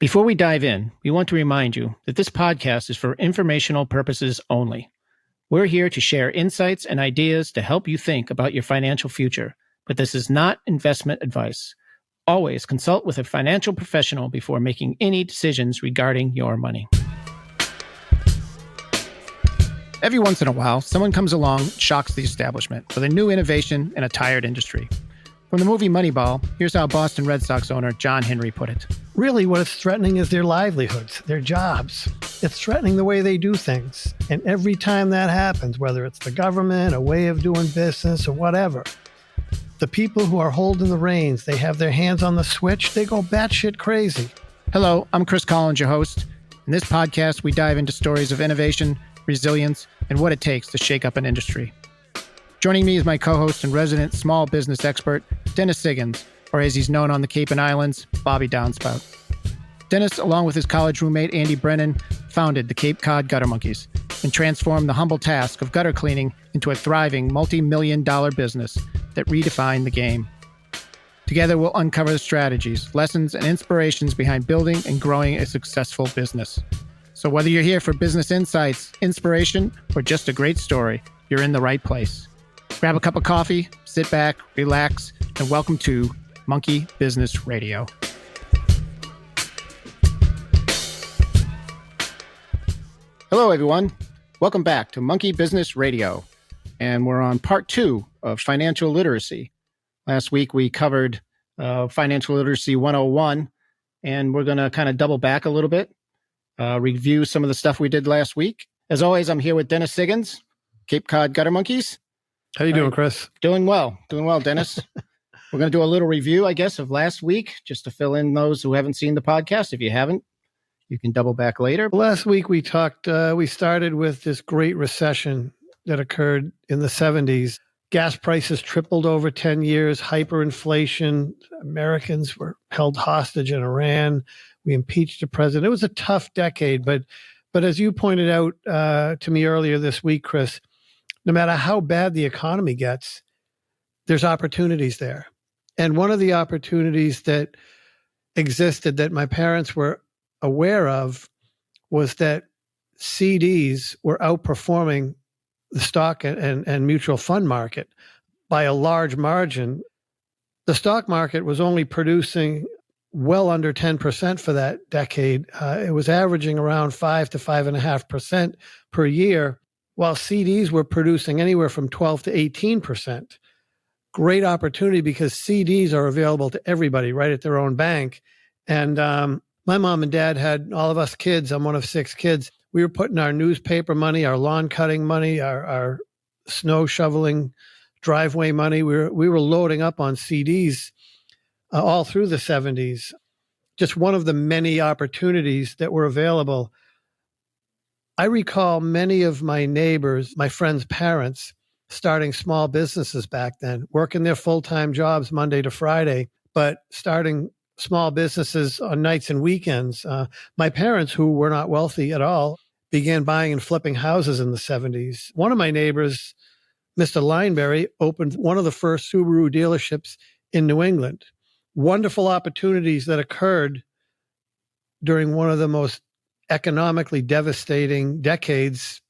Before we dive in, we want to remind you that this podcast is for informational purposes only. We're here to share insights and ideas to help you think about your financial future, but this is not investment advice. Always consult with a financial professional before making any decisions regarding your money. Every once in a while, someone comes along and shocks the establishment with a new innovation in a tired industry. From the movie Moneyball, here's how Boston Red Sox owner John Henry put it. Really, what it's threatening is their livelihoods, their jobs. It's threatening the way they do things. And every time that happens, whether it's the government, a way of doing business, or whatever, the people who are holding the reins, they have their hands on the switch, they go batshit crazy. Hello, I'm Chris Collins, your host. In this podcast, we dive into stories of innovation, resilience, and what it takes to shake up an industry. Joining me is my co-host and resident small business expert, Dennis Siggins, or as he's known on the Cape and Islands, Bobby Downspout. Dennis, along with his college roommate Andy Brennan, founded the Cape Cod Gutter Monkeys and transformed the humble task of gutter cleaning into a thriving multi-million-dollar business that redefined the game. Together, we'll uncover the strategies, lessons, and inspirations behind building and growing a successful business. So whether you're here for business insights, inspiration, or just a great story, you're in the right place. Grab a cup of coffee, sit back, relax, and welcome to Monkey Business Radio. Hello, everyone. Welcome back to Monkey Business Radio. And we're on part 2 of financial literacy. Last week, we covered Financial Literacy 101, and we're going to kind of double back a little bit, review some of the stuff we did last week. As always, I'm here with Dennis Siggins, Cape Cod Gutter Monkeys. How you doing, Chris? Doing well, Dennis. We're going to do a little review, I guess, of last week, just to fill in those who haven't seen the podcast. If you haven't, you can double back later. Last week we started with this great recession that occurred in the 70s. Gas prices tripled over 10 years, hyperinflation. Americans were held hostage in Iran. We impeached the president. It was a tough decade, but as you pointed out to me earlier this week, Chris, no matter how bad the economy gets, there's opportunities there. And one of the opportunities that existed that my parents were aware of was that CDs were outperforming the stock and mutual fund market by a large margin. The stock market was only producing well under 10% for that decade. It was averaging around 5 to 5.5% per year, while CDs were producing anywhere from 12 to 18%. Great opportunity because CDs are available to everybody right at their own bank. And my mom and dad had all of us kids. I'm one of 6 kids. We were putting our newspaper money, our lawn cutting money, our snow shoveling driveway money. We were loading up on CDs all through the 70s. Just one of the many opportunities that were available. I recall many of my neighbors, my friends' parents, starting small businesses back then, working their full-time jobs Monday to Friday, but starting small businesses on nights and weekends. My parents, who were not wealthy at all, began buying and flipping houses in the 70s. One of my neighbors, Mr. Lineberry, opened one of the first Subaru dealerships in New England. Wonderful opportunities that occurred during one of the most economically devastating decades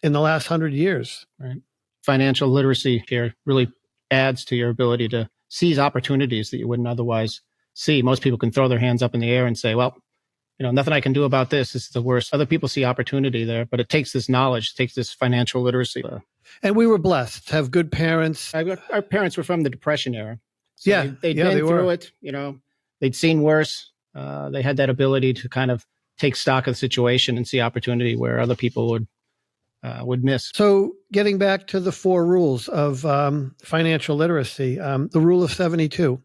in the last 100 years. Right. Financial literacy here really adds to your ability to seize opportunities that you wouldn't otherwise see. Most people can throw their hands up in the air and say, well, nothing I can do about this. This is the worst. Other people see opportunity there, but it takes this knowledge, it takes this financial literacy. And we were blessed to have good parents. Our parents were from the Depression era. So yeah. They'd been through were. it. They'd seen worse. They had that ability to kind of take stock of the situation and see opportunity where other people would miss. So getting back to the 4 rules of financial literacy, the rule of 72.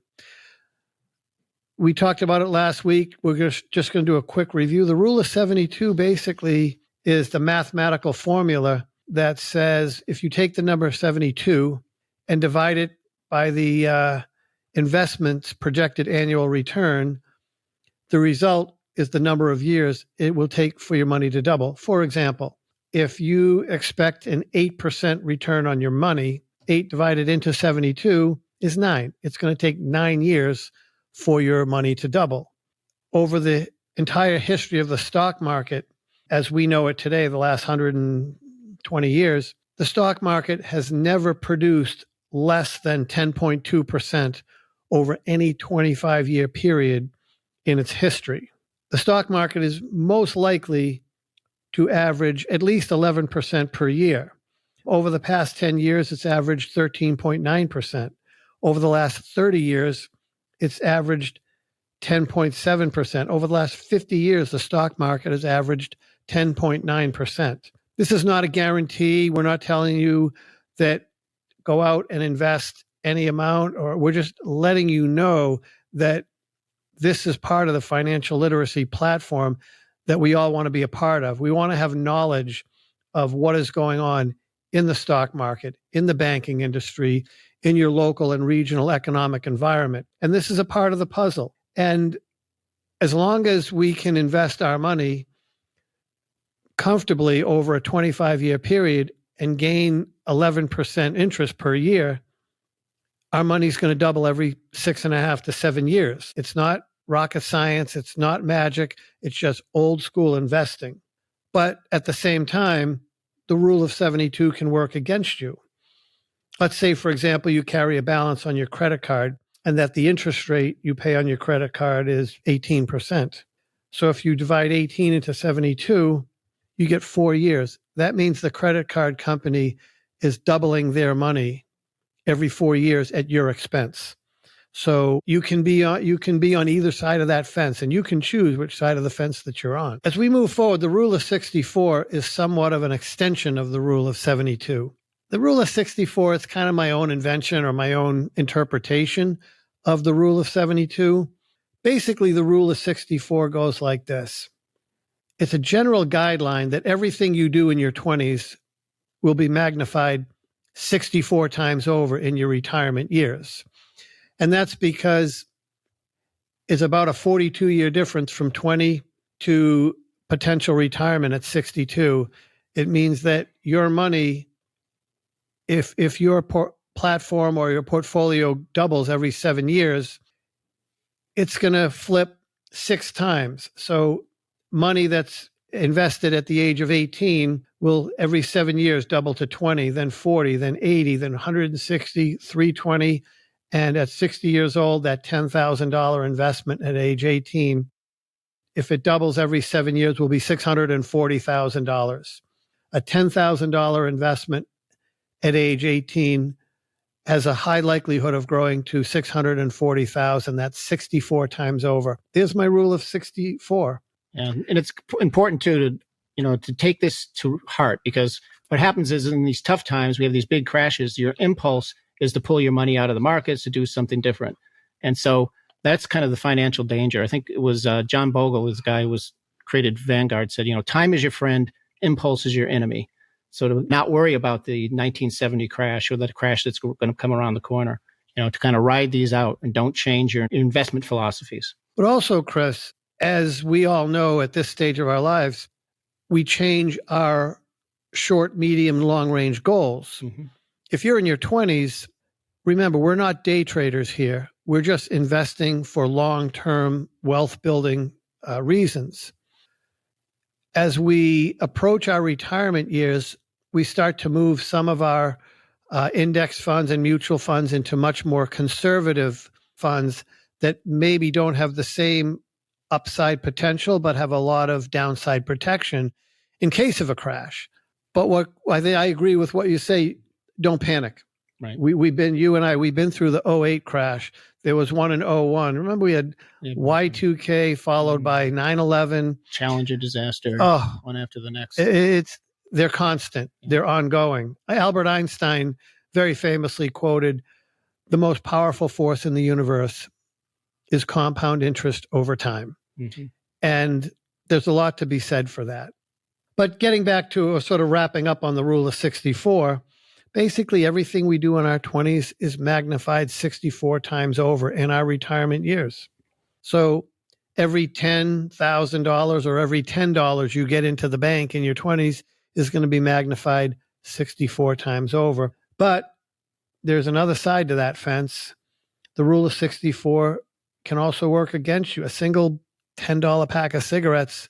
We talked about it last week. We're just going to do a quick review. The rule of 72 basically is the mathematical formula that says if you take the number 72 and divide it by the investment's projected annual return, the result is the number of years it will take for your money to double. For example, if you expect an 8% return on your money, 8 divided into 72 is 9. It's going to take 9 years for your money to double. Over the entire history of the stock market, as we know it today, the last 120 years, the stock market has never produced less than 10.2% over any 25-year period in its history. The stock market is most likely to average at least 11% per year. Over the past 10 years, it's averaged 13.9%. Over the last 30 years, it's averaged 10.7%. Over the last 50 years, the stock market has averaged 10.9%. This is not a guarantee. We're not telling you that go out and invest any amount, or we're just letting you know that this is part of the financial literacy platform that we all want to be a part of. We want to have knowledge of what is going on in the stock market, in the banking industry, in your local and regional economic environment. And this is a part of the puzzle. And as long as we can invest our money comfortably over a 25-year period and gain 11% interest per year, our money's going to double every 6.5 to 7 years. It's not rocket science. It's not magic. It's just old school investing. But at the same time, the rule of 72 can work against you. Let's say, for example, you carry a balance on your credit card and that the interest rate you pay on your credit card is 18%. So if you divide 18 into 72, you get 4 years. That means the credit card company is doubling their money every 4 years at your expense. So you can be on either side of that fence, and you can choose which side of the fence that you're on. As we move forward, the rule of 64 is somewhat of an extension of the rule of 72. The rule of 64 is kind of my own invention or my own interpretation of the rule of 72. Basically, the rule of 64 goes like this. It's a general guideline that everything you do in your 20s will be magnified 64 times over in your retirement years. And that's because it's about a 42-year difference from 20 to potential retirement at 62. It means that your money, if your platform or your portfolio doubles every 7 years, it's going to flip 6 times. So money that's invested at the age of 18 will every 7 years double to 20, then 40, then 80, then 160, 320. And at 60 years old, that $10,000 investment at age 18, if it doubles every 7 years, will be $640,000. A $10,000 investment at age 18 has a high likelihood of growing to $640,000. That's 64 times over. There's my rule of 64. And it's important too to take this to heart, because what happens is in these tough times, we have these big crashes. Your impulse is to pull your money out of the markets to do something different. And so that's kind of the financial danger. I think it was John Bogle, this guy who created Vanguard, said, time is your friend, impulse is your enemy. So to not worry about the 1970 crash or the crash that's going to come around the corner, to kind of ride these out and don't change your investment philosophies. But also, Chris, as we all know at this stage of our lives, we change our short, medium, long-range goals. Mm-hmm. If you're in your 20s, remember, we're not day traders here. We're just investing for long-term wealth-building reasons. As we approach our retirement years, we start to move some of our index funds and mutual funds into much more conservative funds that maybe don't have the same upside potential, but have a lot of downside protection in case of a crash. But what I think I agree with what you say, don't panic. Right. We've been through the 2008 crash. There was one in 2001. Remember, we had Y2K followed by 9/11. Challenger disaster, one after the next. They're constant. Yeah. They're ongoing. Albert Einstein very famously quoted, "The most powerful force in the universe is compound interest over time." Mm-hmm. And there's a lot to be said for that. But getting back to sort of wrapping up on the rule of 64, basically everything we do in our 20s is magnified 64 times over in our retirement years. So every $10,000 or every $10 you get into the bank in your 20s is going to be magnified 64 times over. But there's another side to that fence. The rule of 64 can also work against you. A single $10 pack of cigarettes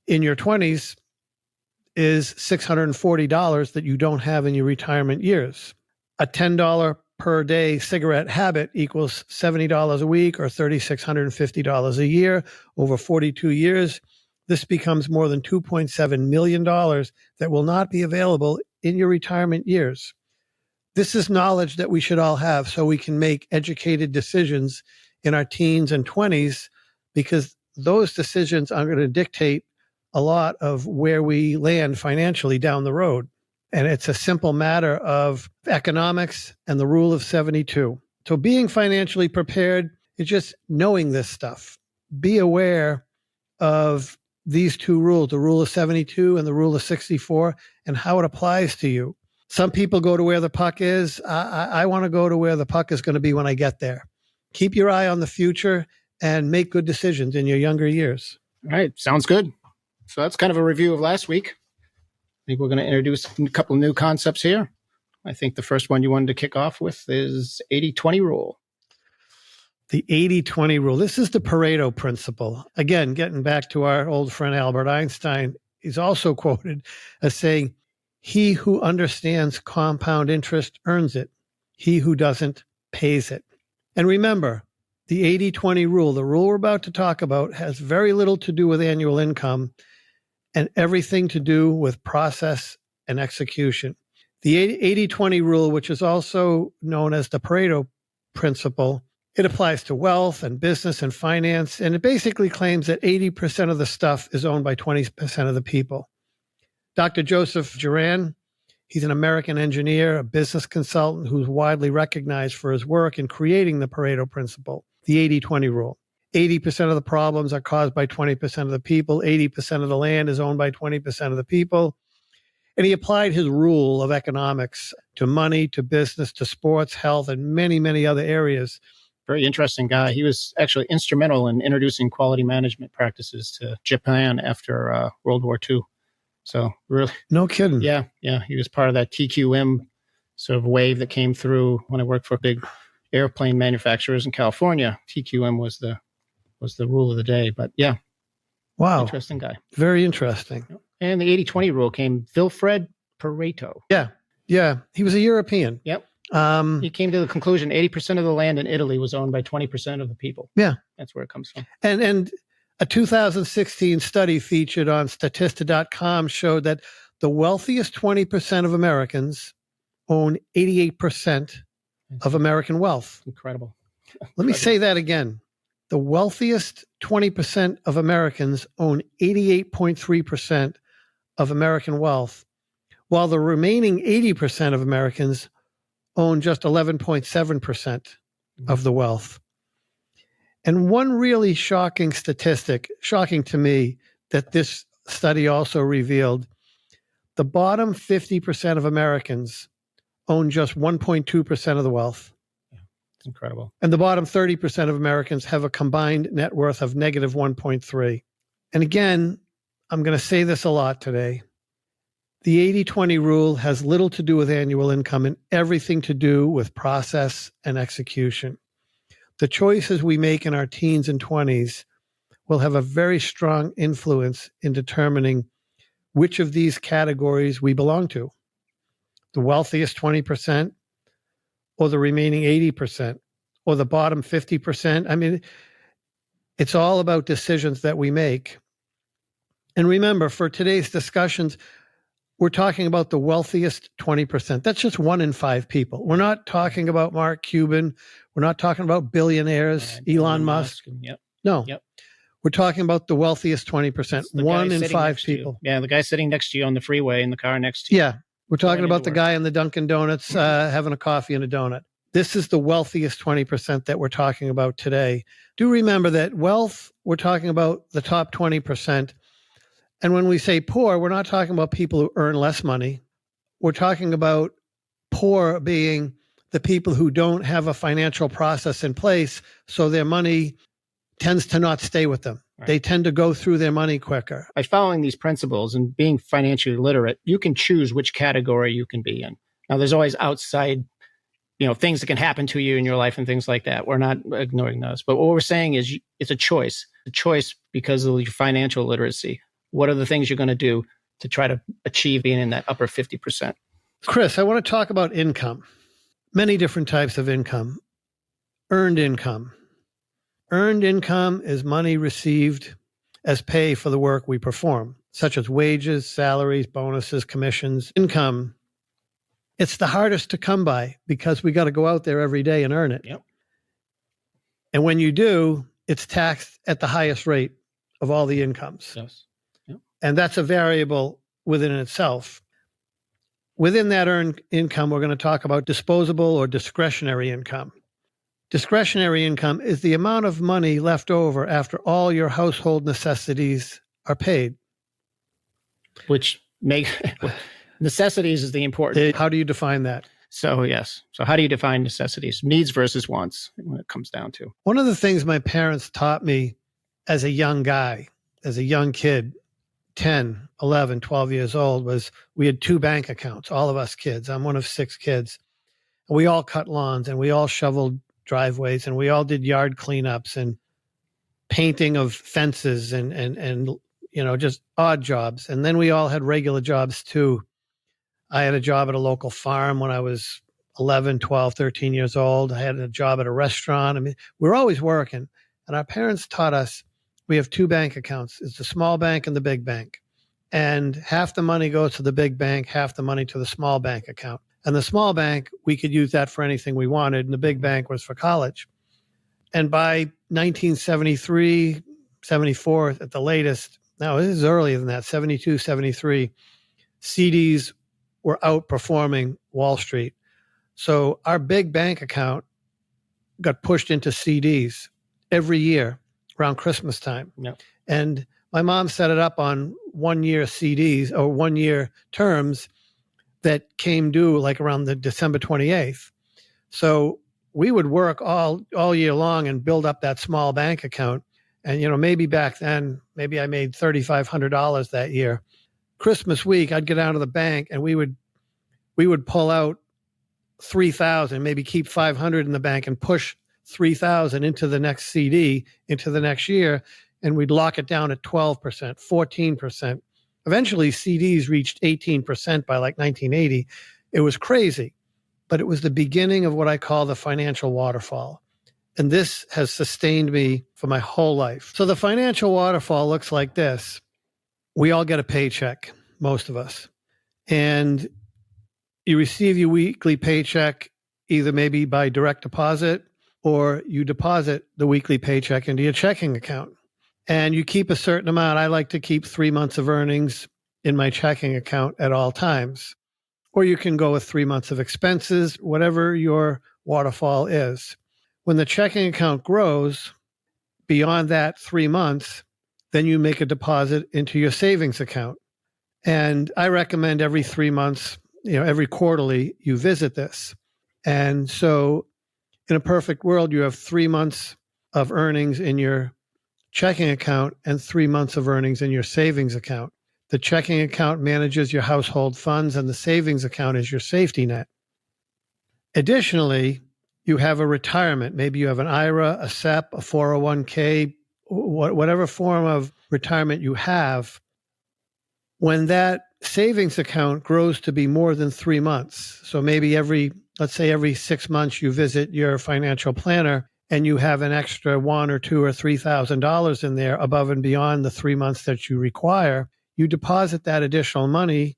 in your 20s is $640 that you don't have in your retirement years. A $10 per day cigarette habit equals $70 a week or $3,650 a year over 42 years. This becomes more than $2.7 million that will not be available in your retirement years. This is knowledge that we should all have so we can make educated decisions in our teens and 20s, because those decisions are going to dictate a lot of where we land financially down the road. And it's a simple matter of economics and the rule of 72. So being financially prepared is just knowing this stuff. Be aware of these two rules, the rule of 72 and the rule of 64, and how it applies to you. Some people go to where the puck is. I want to go to where the puck is going to be when I get there. Keep your eye on the future and make good decisions in your younger years. All right. Sounds good. So that's kind of a review of last week. I think we're going to introduce a couple of new concepts here. I think the first one you wanted to kick off with is 80-20 rule. The 80-20 rule. This is the Pareto principle. Again, getting back to our old friend Albert Einstein, he's also quoted as saying, "He who understands compound interest earns it. He who doesn't pays it." And remember, the 80-20 rule, the rule we're about to talk about, has very little to do with annual income and everything to do with process and execution. The 80-20 rule, which is also known as the Pareto principle, it applies to wealth and business and finance, and it basically claims that 80% of the stuff is owned by 20% of the people. Dr. Joseph Juran, he's an American engineer, a business consultant who's widely recognized for his work in creating the Pareto principle, the 80-20 rule. 80% of the problems are caused by 20% of the people. 80% of the land is owned by 20% of the people. And he applied his rule of economics to money, to business, to sports, health, and many, many other areas. Very interesting guy. He was actually instrumental in introducing quality management practices to Japan after World War II. So really, no kidding. Yeah. He was part of that TQM sort of wave that came through when I worked for big airplane manufacturers in California. TQM was the rule of the day. But yeah, wow, interesting guy. Very interesting. And the 80-20 rule came Wilfred Pareto. Yeah, he was a European. Yep. He came to the conclusion 80% of the land in Italy was owned by 20% of the people. Yeah, that's where it comes from. And a 2016 study featured on Statista.com showed that the wealthiest 20% of Americans own 88% of American wealth. Incredible. Let me say that again. The wealthiest 20% of Americans own 88.3% of American wealth, while the remaining 80% of Americans own just 11.7% of the wealth. And one really shocking statistic, shocking to me, that this study also revealed, the bottom 50% of Americans own just 1.2% of the wealth. Yeah, it's incredible. And the bottom 30% of Americans have a combined net worth of negative 1.3. And again, I'm going to say this a lot today. The 80-20 rule has little to do with annual income and everything to do with process and execution. The choices we make in our teens and 20s will have a very strong influence in determining which of these categories we belong to. The wealthiest 20% or the remaining 80% or the bottom 50%. I mean, it's all about decisions that we make. And remember, for today's discussions, we're talking about the wealthiest 20%. That's just 1 in 5 people. We're not talking about Mark Cuban. We're not talking about billionaires, Elon Musk. Yep. No. Yep. We're talking about the wealthiest 20%, 1 in 5 people. Yeah, the guy sitting next to you on the freeway in the car next to you. Yeah. We're talking about the guy in the Dunkin' Donuts having a coffee and a donut. This is the wealthiest 20% that we're talking about today. Do remember that wealth, we're talking about the top 20%. And when we say poor, we're not talking about people who earn less money. We're talking about poor being the people who don't have a financial process in place, so their money tends to not stay with them. Right. They tend to go through their money quicker. By following these principles and being financially literate, you can choose which category you can be in. Now, there's always outside, things that can happen to you in your life and things like that. We're not ignoring those. But what we're saying is it's a choice. the choice because of your financial literacy. What are the things you're going to do to try to achieve being in that upper 50%? Chris, I want to talk about income. Many different types of income. Earned income. Earned income is money received as pay for the work we perform, such as wages, salaries, bonuses, commissions, income. It's the hardest to come by because we got to go out there every day and earn it. Yep. And when you do, it's taxed at the highest rate of all the incomes. Yes. Yep. And that's a variable within itself. Within that earned income, we're going to talk about disposable or discretionary income. Discretionary income is the amount of money left over after all your household necessities are paid. Which necessities is the important. How do you define that? So yes. So how do you define necessities? Needs versus wants when it comes down to. One of the things my parents taught me as a young guy, as a young kid, 10, 11, 12 years old, was we had 2 bank accounts, all of us kids. I'm one of 6 kids. We all cut lawns and we all shoveled driveways and we all did yard cleanups and painting of fences and just odd jobs. And then we all had regular jobs too. I had a job at a local farm when I was 11, 12, 13 years old. I had a job at a restaurant. I mean, we're always working. And our parents taught us we have 2 bank accounts. It's the small bank and the big bank. And half the money goes to the big bank, half the money to the small bank account. And the small bank, we could use that for anything we wanted. And the big bank was for college. And by 1973, 74 at the latest, no, this is earlier than that, 72, 73, CDs were outperforming Wall Street. So our big bank account got pushed into CDs every year around Christmas time. Yep. And my mom set it up on 1-year CDs or 1-year terms that came due like around the December 28th. So we would work all year long and build up that small bank account. And, maybe back then, maybe I made $3,500 that year. Christmas week, I'd get down to the bank and we would pull out $3,000, maybe keep $500 in the bank and push $3,000 into the next CD, into the next year, and we'd lock it down at 12%, 14%. Eventually, CDs reached 18% by like 1980. It was crazy, but it was the beginning of what I call the financial waterfall. And this has sustained me for my whole life. So the financial waterfall looks like this. We all get a paycheck, most of us. And you receive your weekly paycheck either maybe by direct deposit or you deposit the weekly paycheck into your checking account. And you keep a certain amount. I like to keep 3 months of earnings in my checking account at all times. Or you can go with 3 months of expenses, whatever your waterfall is. When the checking account grows beyond that 3 months, then you make a deposit into your savings account. And I recommend every 3 months, every quarterly, you visit this. And so in a perfect world, you have 3 months of earnings in your checking account and 3 months of earnings in your savings account. The checking account manages your household funds and the savings account is your safety net. Additionally, you have a retirement. Maybe you have an IRA, a SEP, a 401k, whatever form of retirement you have. When that savings account grows to be more than 3 months, so maybe let's say every 6 months you visit your financial planner and you have an extra $1,000 or $2,000 or $3,000 in there above and beyond the 3 months that you require, you deposit that additional money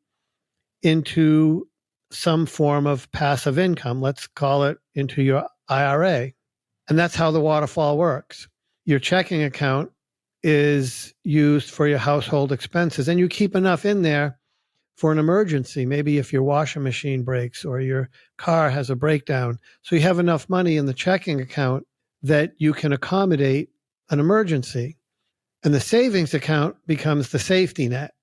into some form of passive income. Let's call it into your IRA. And that's how the waterfall works. Your checking account is used for your household expenses, and you keep enough in there for an emergency. Maybe if your washing machine breaks or your car has a breakdown. So you have enough money in the checking account that you can accommodate an emergency. And the savings account becomes the safety net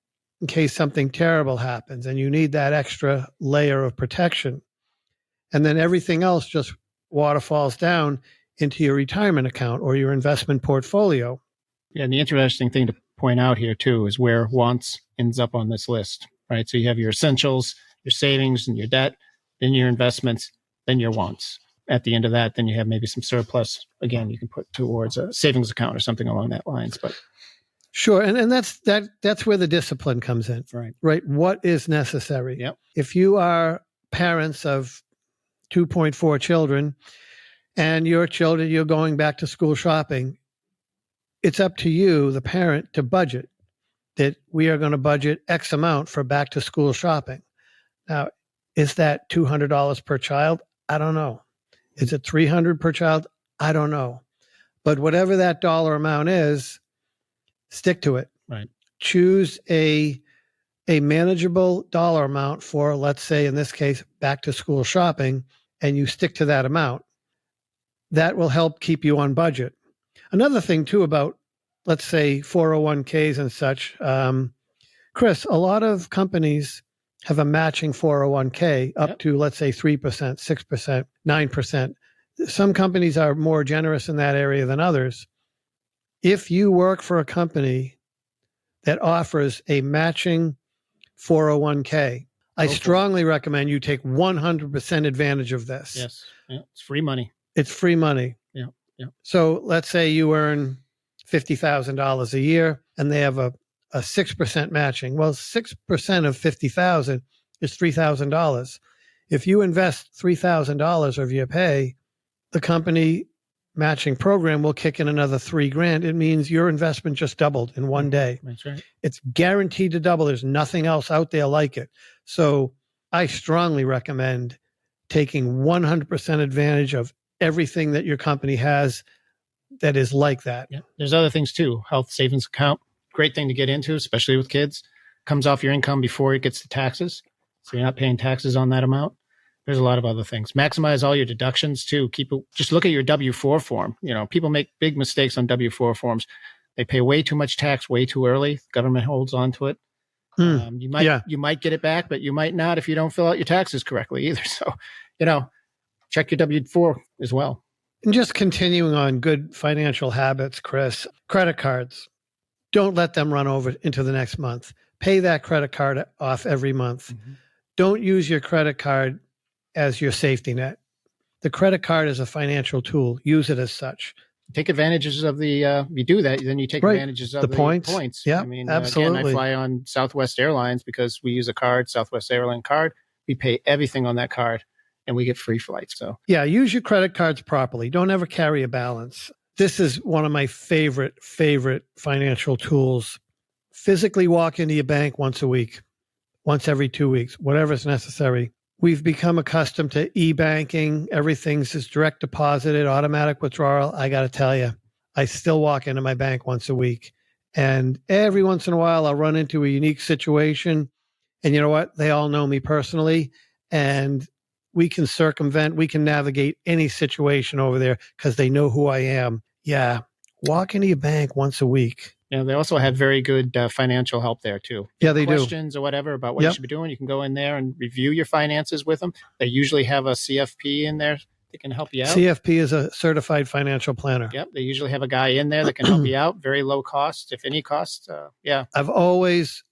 in case something terrible happens and you need that extra layer of protection. And then everything else just waterfalls down into your retirement account or your investment portfolio. Yeah, and the interesting thing to point out here too is where wants ends up on this list, right? So you have your essentials, your savings and your debt, then your investments, then your wants. at the end of that, then you have maybe some surplus. Again, you can put towards a savings account or something along that lines. But sure, and that's where the discipline comes in. Right. What is necessary? Yep. If you are parents of 2.4 children, and your children, you're going back to school shopping, it's up to you, the parent, to budget that we are going to budget X amount for back to school shopping. Now, is that $200 per child? I don't know. Is it $300 per child? I don't know. But whatever that dollar amount is, stick to it. Right. Choose a manageable dollar amount for, let's say, in this case, back to school shopping, and you stick to that amount. That will help keep you on budget. Another thing, too, about, let's say, 401ks and such, Chris, a lot of companies have a matching 401k up to, let's say, 3%, 6%, 9%. Some companies are more generous in that area than others. If you work for a company that offers a matching 401k, I strongly recommend you take 100% advantage of this. Yes. Yeah. It's free money. It's free money. Yeah. Yeah. So let's say you earn $50,000 a year and they have a 6% matching. Well, 6% of $50,000 is $3,000. If you invest $3,000 of your pay, the company matching program will kick in another $3,000. It means your investment just doubled in one day. That's right. It's guaranteed to double. There's nothing else out there like it. So I strongly recommend taking 100% advantage of everything that your company has that is like that. Yeah. There's other things too. Health savings account, great thing to get into, especially with kids. Comes off your income before it gets to taxes. So you're not paying taxes on that amount. There's a lot of other things. Maximize all your deductions too. Just look at your W-4 form. People make big mistakes on W-4 forms. They pay way too much tax way too early. Government holds on to it. You might get it back, but you might not if you don't fill out your taxes correctly either. So, check your W-4 as well. And just continuing on good financial habits, Chris, credit cards. Don't let them run over into the next month. Pay that credit card off every month. Mm-hmm. Don't use your credit card as your safety net. The credit card is a financial tool. Use it as such. Take advantages of the, you do that, then you take advantages of the points. Yeah, absolutely. Again, I fly on Southwest Airlines because we use a card, Southwest Airline card. We pay everything on that card and we get free flights. So yeah, use your credit cards properly. Don't ever carry a balance. This is one of my favorite financial tools. Physically walk into your bank once a week, once every 2 weeks, whatever is necessary. We've become accustomed to e-banking. Everything's just direct deposited, automatic withdrawal. I got to tell you, I still walk into my bank once a week. And every once in a while, I'll run into a unique situation. And you know what? They all know me personally. And we can navigate any situation over there because they know who I am. Yeah. Walk into your bank once a week. Yeah, they also have very good financial help there too. Yeah, they do. Questions or whatever about what you should be doing, you can go in there and review your finances with them. They usually have a CFP in there that can help you out. CFP is a certified financial planner. Yep, they usually have a guy in there that can help you out. Very low cost, if any cost. I've always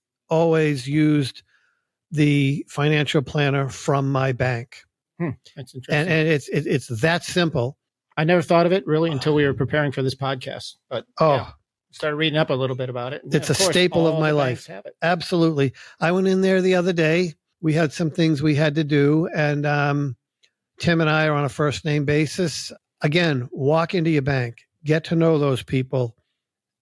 used the financial planner from my bank. That's interesting. And it's that simple. I never thought of it really until we were preparing for this podcast. But started reading up a little bit about it. It's a staple of my life. Absolutely. I went in there the other day. We had some things we had to do. And Tim and I are on a first name basis. Again, walk into your bank. Get to know those people.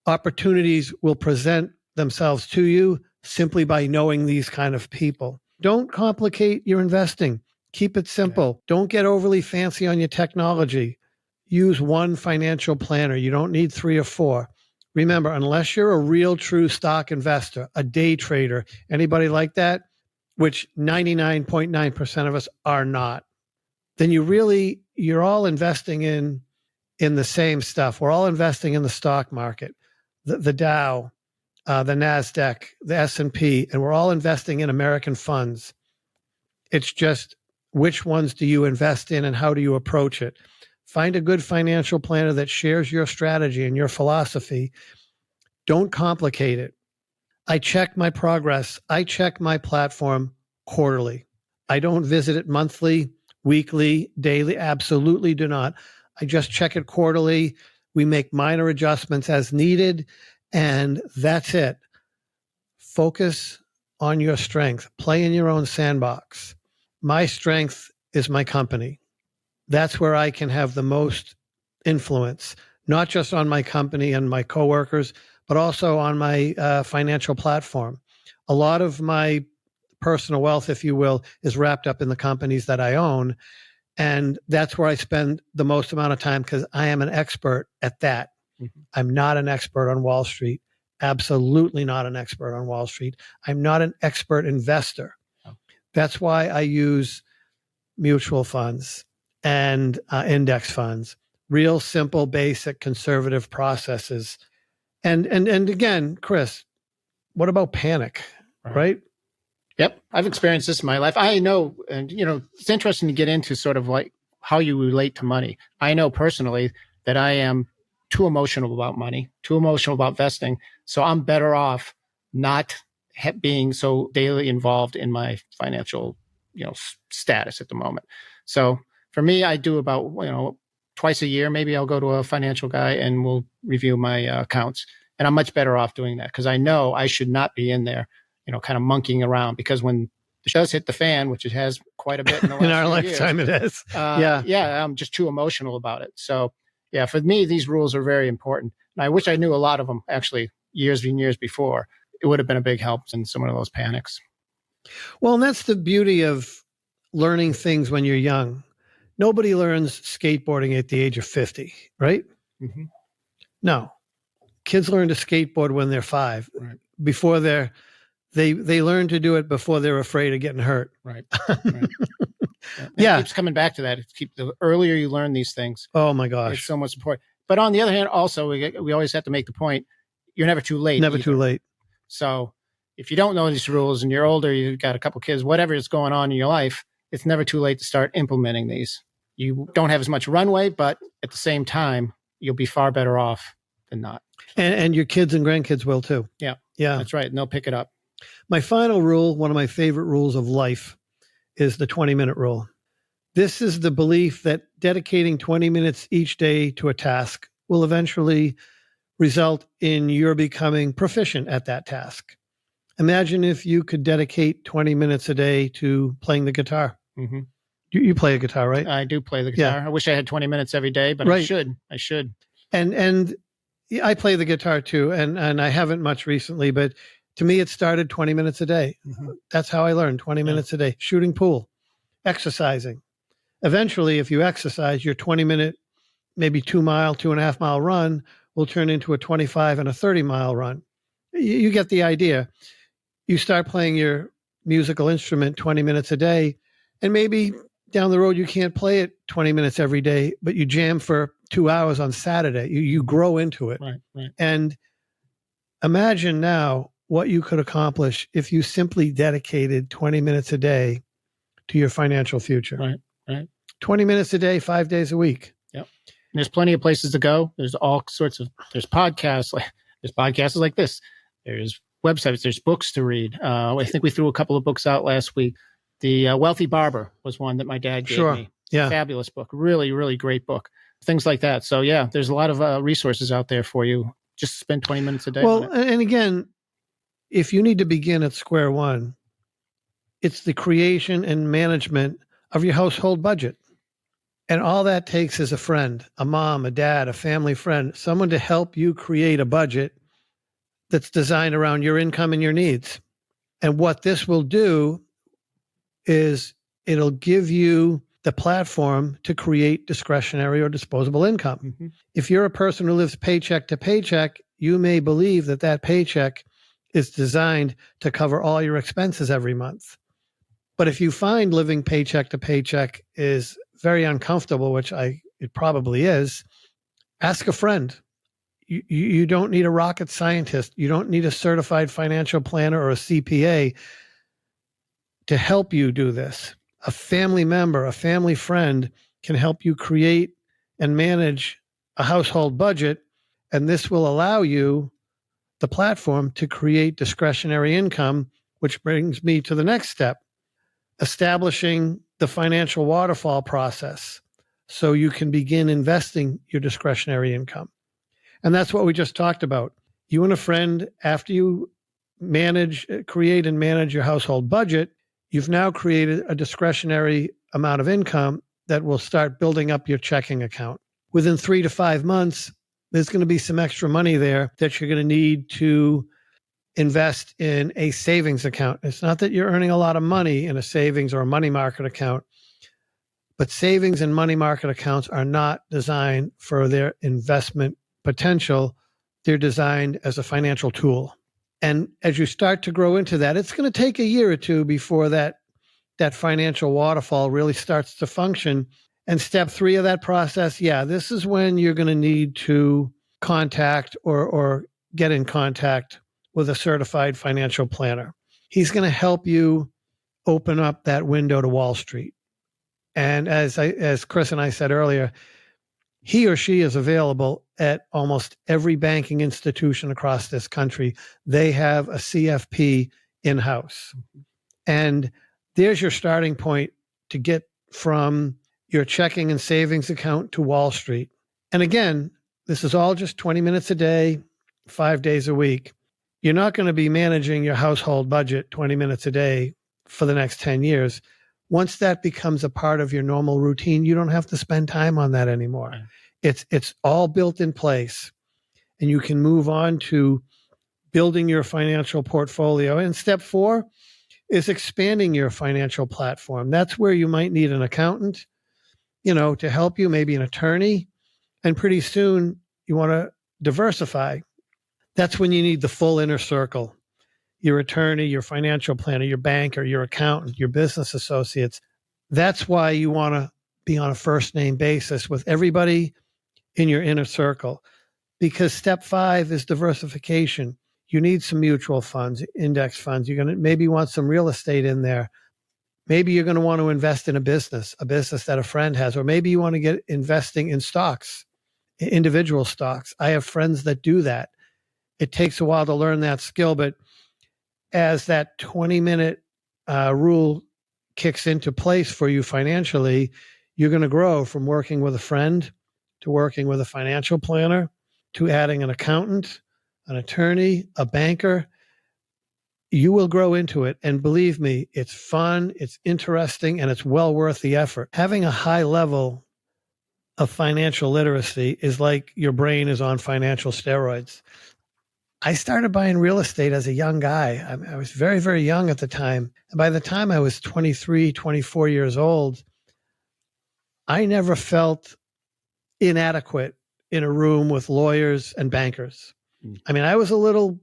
Opportunities will present themselves to you simply by knowing these kind of people. Don't complicate your investing. Keep it simple. Okay. Don't get overly fancy on your technology. Use one financial planner. You don't need 3 or 4. Remember, unless you're a real true stock investor, a day trader, anybody like that, which 99.9% of us are not, then you're all investing in the same stuff. We're all investing in the stock market, the Dow, the NASDAQ, the S&P, and we're all investing in American funds. It's just which ones do you invest in and how do you approach it? Find a good financial planner that shares your strategy and your philosophy. Don't complicate it. I check my progress. I check my platform quarterly. I don't visit it monthly weekly, daily. Absolutely do not. I just check it quarterly. We make minor adjustments as needed, and that's it. Focus on your strength. Play in your own sandbox. My strength is my company. That's where I can have the most influence, not just on my company and my coworkers, but also on my financial platform. A lot of my personal wealth, if you will, is wrapped up in the companies that I own. And that's where I spend the most amount of time because I am an expert at that. Mm-hmm. I'm not an expert on Wall Street. Absolutely not an expert on Wall Street. I'm not an expert investor. Oh. That's why I use mutual funds and index funds, real simple, basic, conservative processes. And again, Chris, what about panic, right? Yep. I've experienced this in my life. I know, and it's interesting to get into sort of like how you relate to money. I know personally that I am too emotional about money, too emotional about vesting. So I'm better off not being so daily involved in my financial, status at the moment. So for me, I do about, twice a year, maybe I'll go to a financial guy and we'll review my accounts. And I'm much better off doing that because I know I should not be in there, kind of monkeying around, because when the does hit the fan, which it has quite a bit in the last in our lifetime, years, it is. I'm just too emotional about it. So yeah, for me, these rules are very important. And I wish I knew a lot of them actually years and years before. It would have been a big help in some of those panics. Well, and that's the beauty of learning things when you're young. Nobody learns skateboarding at the age of 50, right? Mm-hmm. No. Kids learn to skateboard when they're 5. Right. Before they learn to do it before they're afraid of getting hurt. Right. Yeah. It keeps coming back to that. The earlier you learn these things. Oh my gosh. It's so much important. But on the other hand, also, we always have to make the point, you're never too late. Never too late. So if you don't know these rules and you're older, you've got a couple kids, whatever is going on in your life, it's never too late to start implementing these. You don't have as much runway, but at the same time, you'll be far better off than not. And your kids and grandkids will too. Yeah. Yeah. That's right. And they'll pick it up. My final rule, one of my favorite rules of life, is the 20-minute rule. This is the belief that dedicating 20 minutes each day to a task will eventually result in your becoming proficient at that task. Imagine if you could dedicate 20 minutes a day to playing the guitar. Mm-hmm. You play a guitar, right? I do play the guitar. Yeah. I wish I had 20 minutes every day, but right. I should. And I play the guitar too, and I haven't much recently, but to me, it started 20 minutes a day. Mm-hmm. That's how I learned, 20 minutes a day. Shooting pool, exercising. Eventually, if you exercise, your 20-minute, maybe 2.5 mile run will turn into a 25 and a 30-mile run. You get the idea. You start playing your musical instrument 20 minutes a day, and maybe down the road you can't play it 20 minutes every day, but you jam for 2 hours on Saturday. You grow into it. Right. And imagine now what you could accomplish if you simply dedicated 20 minutes a day to your financial future. Right. 20 minutes a day, 5 days a week. Yep. And there's plenty of places to go. There's all sorts of, there's podcasts like this. There's websites, there's books to read. I think we threw a couple of books out last week. The Wealthy Barber was one that my dad gave me. Yeah. Fabulous book. Really, really great book. Things like that. So yeah, there's a lot of resources out there for you. Just spend 20 minutes a day. Well, and again, if you need to begin at square one, it's the creation and management of your household budget. And all that takes is a friend, a mom, a dad, a family friend, someone to help you create a budget that's designed around your income and your needs. And what this will do is it'll give you the platform to create discretionary or disposable income. Mm-hmm. If you're a person who lives paycheck to paycheck, you may believe that paycheck is designed to cover all your expenses every month. But if you find living paycheck to paycheck is very uncomfortable, which it probably is, ask a friend. You don't need a rocket scientist. You don't need a certified financial planner or a CPA to help you do this. A family member, a family friend can help you create and manage a household budget, and this will allow you the platform to create discretionary income, which brings me to the next step, establishing the financial waterfall process so you can begin investing your discretionary income. And that's what we just talked about. You and a friend, after you create and manage your household budget, you've now created a discretionary amount of income that will start building up your checking account. Within 3 to 5 months, there's going to be some extra money there that you're going to need to invest in a savings account. It's not that you're earning a lot of money in a savings or a money market account, but savings and money market accounts are not designed for their investment potential. They're designed as a financial tool. And as you start to grow into that, it's going to take a year or two before that financial waterfall really starts to function. And step 3 of that process, this is when you're going to need to contact or get in contact with a certified financial planner. He's going to help you open up that window to Wall Street. And as Chris and I said earlier, he or she is available at almost every banking institution across this country. They have a CFP in-house. And there's your starting point to get from your checking and savings account to Wall Street. And again, this is all just 20 minutes a day, 5 days a week. You're not going to be managing your household budget 20 minutes a day for the next 10 years. Once that becomes a part of your normal routine, you don't have to spend time on that anymore. Right. It's all built in place, and you can move on to building your financial portfolio. And step 4 is expanding your financial platform. That's where you might need an accountant, to help you, maybe an attorney. And pretty soon you want to diversify. That's when you need the full inner circle. Your attorney, your financial planner, your banker, your accountant, your business associates. That's why you want to be on a first name basis with everybody in your inner circle, because step 5 is diversification. You need some mutual funds, index funds. You're going to maybe want some real estate in there. Maybe you're going to want to invest in a business that a friend has, or maybe you want to get investing in stocks, individual stocks. I have friends that do that. It takes a while to learn that skill, but as that 20-minute rule kicks into place for you financially, you're going to grow from working with a friend to working with a financial planner to adding an accountant, an attorney, a banker. You will grow into it. And believe me, it's fun, it's interesting, and it's well worth the effort. Having a high level of financial literacy is like your brain is on financial steroids. I started buying real estate as a young guy. I was very, very young at the time. And by the time I was 23, 24 years old, I never felt inadequate in a room with lawyers and bankers. I mean, I was a little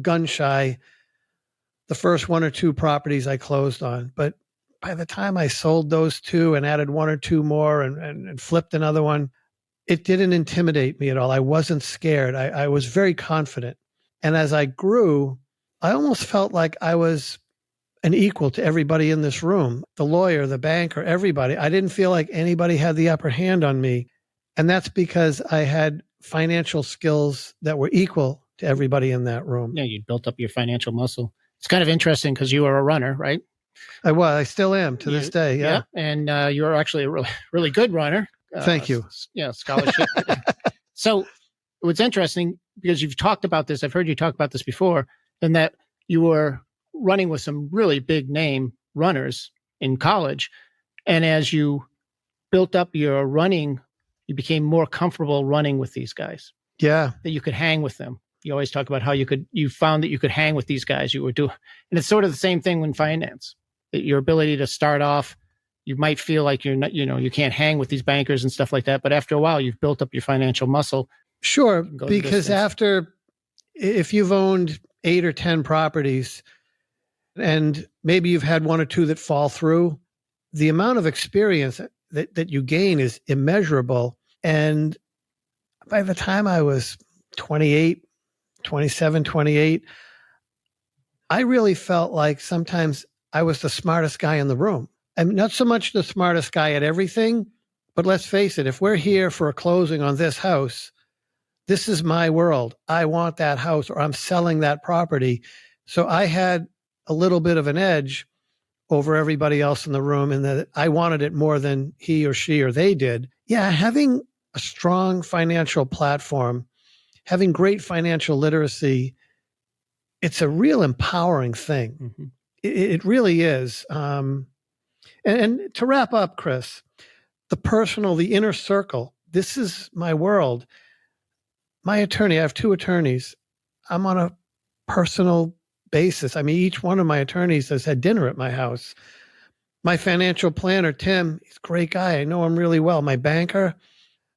gun shy the first 1 or 2 properties I closed on. But by the time I sold those 2 and added 1 or 2 more and flipped another one, it didn't intimidate me at all. I wasn't scared. I was very confident. And as I grew, I almost felt like I was an equal to everybody in this room, the lawyer, the banker, everybody. I didn't feel like anybody had the upper hand on me. And that's because I had financial skills that were equal to everybody in that room. Yeah, you built up your financial muscle. It's kind of interesting because you were a runner, right? I still am to this day. Yeah. And you were actually a really, really good runner. Thank you. Scholarship. So what's interesting, because you've talked about this, I've heard you talk about this before, and that you were running with some really big name runners in college. And as you built up your running, you became more comfortable running with these guys. Yeah. That you could hang with them. You always talk about how you found that you could hang with these guys you were doing. And it's sort of the same thing in finance, that your ability to start off, you might feel like you're not, you can't hang with these bankers and stuff like that. But after a while, you've built up your financial muscle. Sure. Because if you've owned 8 or 10 properties and maybe you've had 1 or 2 that fall through, the amount of experience that you gain is immeasurable. And by the time I was 28, I really felt like sometimes I was the smartest guy in the room. I'm not so much the smartest guy at everything, but let's face it, if we're here for a closing on this house, this is my world. I want that house, or I'm selling that property. So I had a little bit of an edge over everybody else in the room and that I wanted it more than he or she or they did. Yeah, having a strong financial platform, having great financial literacy, it's a real empowering thing. Mm-hmm. It really is. And to wrap up, Chris, the personal, the inner circle, this is my world. My attorney, I have 2 attorneys. I'm on a personal basis. I mean, each one of my attorneys has had dinner at my house. My financial planner, Tim, he's a great guy. I know him really well. My banker,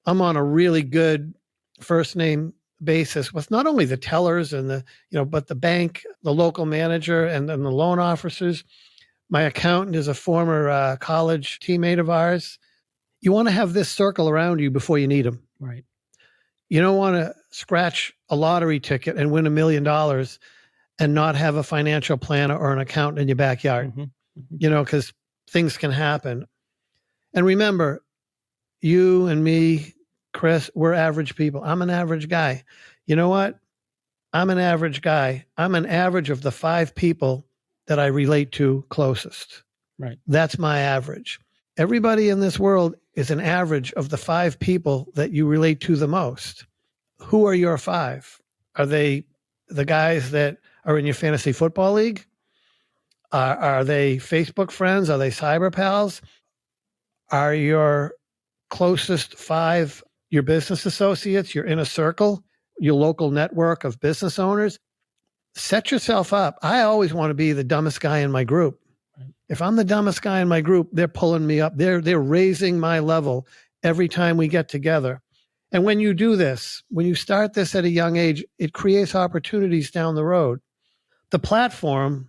I'm on a really good first name basis with not only the tellers and but the bank, the local manager, and then the loan officers. My accountant is a former college teammate of ours. You want to have this circle around you before you need them. Right. You don't want to scratch a lottery ticket and win $1 million and not have a financial planner or an accountant in your backyard, because things can happen. And remember, you and me, Chris, we're average people. I'm an average guy. You know what? I'm an average guy. I'm an average of the 5 people that I relate to closest. Right. That's my average. Everybody in this world is an average of the 5 people that you relate to the most. Who are your 5? Are they the guys that are in your fantasy football league? Are they Facebook friends? Are they cyber pals? Are your closest 5 your business associates, your inner circle, your local network of business owners? Set yourself up. I always want to be the dumbest guy in my group. Right. If I'm the dumbest guy in my group, they're pulling me up. They're raising my level every time we get together. And when you do this, when you start this at a young age, it creates opportunities down the road. The platform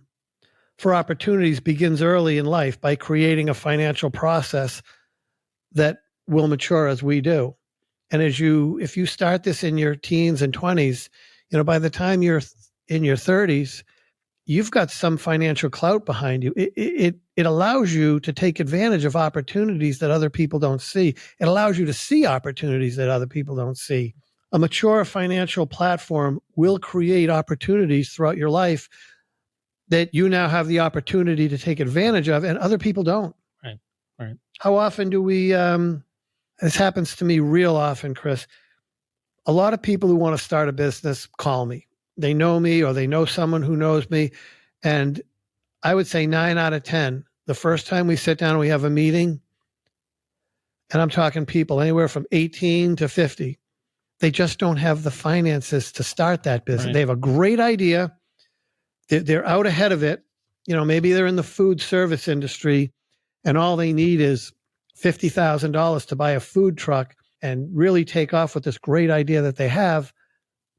for opportunities begins early in life by creating a financial process that will mature as we do. And if you start this in your teens and 20s, by the time you're in your 30s, you've got some financial clout behind you. It allows you to take advantage of opportunities that other people don't see. It allows you to see opportunities that other people don't see. A mature financial platform will create opportunities throughout your life that you now have the opportunity to take advantage of, and other people don't. Right. How often do we, this happens to me real often, Chris. A lot of people who want to start a business call me. They know me or they know someone who knows me. And I would say 9 out of 10, the first time we sit down and we have a meeting, and I'm talking people anywhere from 18 to 50, they just don't have the finances to start that business. Right. They have a great idea. They're out ahead of it. Maybe they're in the food service industry and all they need is $50,000 to buy a food truck and really take off with this great idea that they have,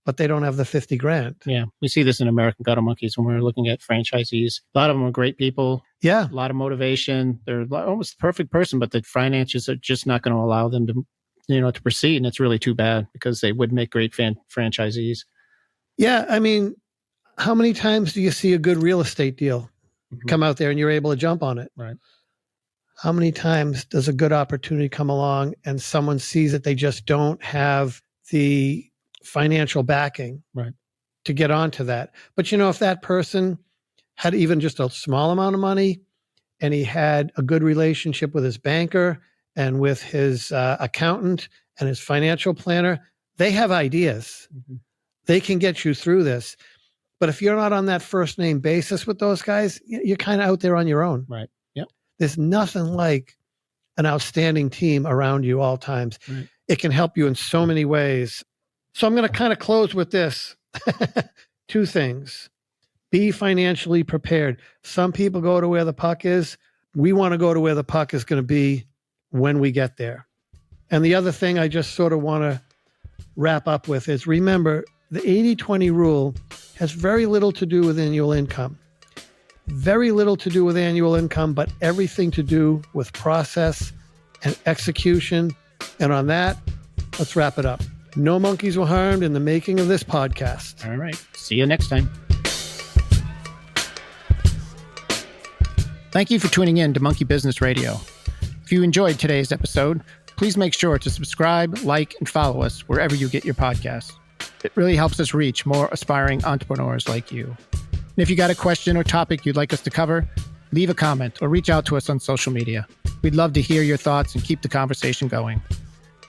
but they don't have the 50 grand. Yeah. We see this in American Gutter Monkeys when we're looking at franchisees. A lot of them are great people. Yeah. A lot of motivation. They're almost the perfect person, but the finances are just not going to allow them to, to proceed. And it's really too bad because they would make great franchisees. Yeah. I mean, how many times do you see a good real estate deal come out there and you're able to jump on it? Right. How many times does a good opportunity come along and someone sees that they just don't have the financial backing to get onto that? But if that person had even just a small amount of money and he had a good relationship with his banker and with his accountant and his financial planner, they have ideas. They can get you through this. But if you're not on that first name basis with those guys, you're kind of out there on your own. Right. Yep. There's nothing like an outstanding team around you all times. Right. It can help you in so many ways. So I'm going to kind of close with this. 2 things. Be financially prepared. Some people go to where the puck is. We want to go to where the puck is going to be when we get there. And the other thing I just sort of want to wrap up with is remember, the 80-20 rule has very little to do with annual income. Very little to do with annual income, but everything to do with process and execution. And on that, let's wrap it up. No monkeys were harmed in the making of this podcast. All right. See you next time. Thank you for tuning in to Monkey Business Radio. If you enjoyed today's episode, please make sure to subscribe, like, and follow us wherever you get your podcasts. It really helps us reach more aspiring entrepreneurs like you. And if you got a question or topic you'd like us to cover, leave a comment, or reach out to us on social media. We'd love to hear your thoughts and keep the conversation going.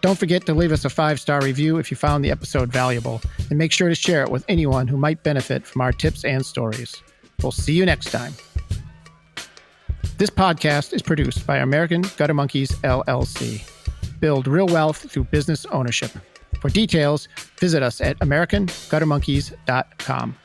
Don't forget to leave us a 5-star review if you found the episode valuable, and make sure to share it with anyone who might benefit from our tips and stories. We'll see you next time. This podcast is produced by American Gutter Monkeys, LLC. Build real wealth through business ownership. For details, visit us at AmericanGutterMonkeys.com.